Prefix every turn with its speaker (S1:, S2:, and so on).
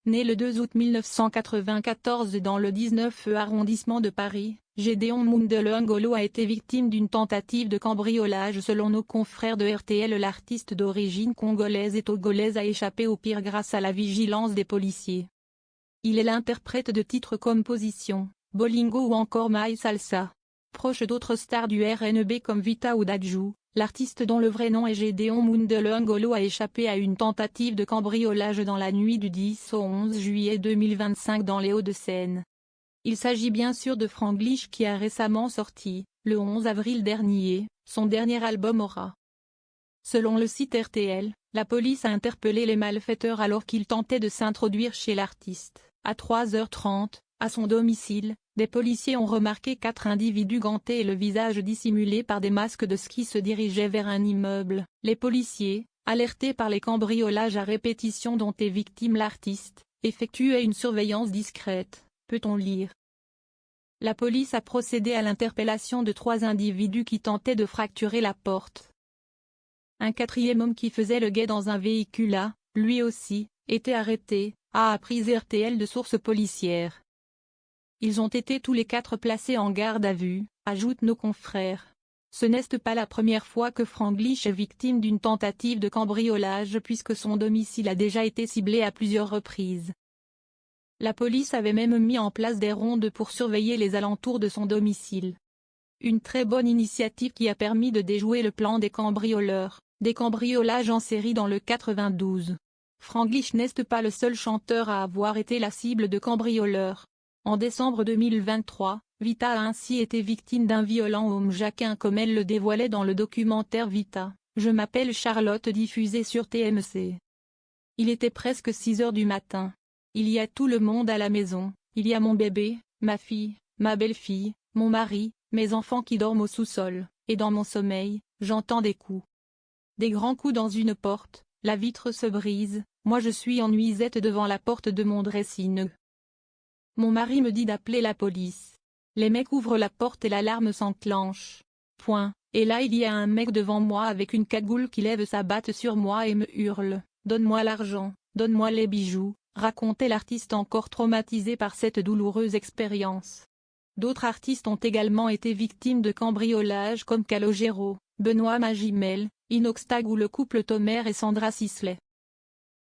S1: né le 2 août 1994 dans le 19e arrondissement de Paris, Gédéon Mundele Ngolo a été victime d'une tentative de cambriolage. Selon nos confrères de RTL, l'artiste d'origine congolaise et togolaise a échappé au pire grâce à la vigilance des policiers. Il est l'interprète de titres comme Position, Bolingo ou encore My Salsa. Proche d'autres stars du RnB comme Vita ou Dadju, l'artiste dont le vrai nom est Gédéon Mundele Ngolo a échappé à une tentative de cambriolage dans la nuit du 10 au 11 juillet 2025 dans les Hauts-de-Seine. Il s'agit bien sûr de Franglish qui a récemment sorti, le 11 avril dernier, son dernier album Aura. Selon le site RTL, la police a interpellé les malfaiteurs alors qu'ils tentaient de s'introduire chez l'artiste. À 3h30, à son domicile, des policiers ont remarqué 4 individus gantés et le visage dissimulé par des masques de ski se dirigeaient vers un immeuble. Les policiers, alertés par les cambriolages à répétition dont est victime l'artiste, effectuaient une surveillance discrète, peut-on lire. La police a procédé à l'interpellation de 3 individus qui tentaient de fracturer la porte. Un 4e homme qui faisait le guet dans un véhicule a, lui aussi, été arrêté, a appris RTL de sources policières. Ils ont été tous les 4 placés en garde à vue, ajoutent nos confrères. Ce n'est pas la première fois que Franglish est victime d'une tentative de cambriolage puisque son domicile a déjà été ciblé à plusieurs reprises. La police avait même mis en place des rondes pour surveiller les alentours de son domicile. Une très bonne initiative qui a permis de déjouer le plan des cambrioleurs, des cambriolages en série dans le 92. Franglish n'est pas le seul chanteur à avoir été la cible de cambrioleurs. En décembre 2023, Vita a ainsi été victime d'un violent homejaquin comme elle le dévoilait dans le documentaire Vita, Je m'appelle Charlotte diffusé sur TMC. Il était presque 6 heures du matin. Il y a tout le monde à la maison, il y a mon bébé, ma fille, ma belle-fille, mon mari, mes enfants qui dorment au sous-sol, et dans mon sommeil, j'entends des coups. Des grands coups dans une porte, la vitre se brise, moi je suis en nuisette devant la porte de mon dressing. Mon mari me dit d'appeler la police. Les mecs ouvrent la porte et l'alarme s'enclenche. Point. Et là il y a un mec devant moi avec une cagoule qui lève sa batte sur moi et me hurle « Donne-moi l'argent, donne-moi les bijoux », racontait l'artiste encore traumatisé par cette douloureuse expérience. D'autres artistes ont également été victimes de cambriolages comme Calogero, Benoît Magimel, Inoxtag ou le couple Tomer et Sandra Sisley.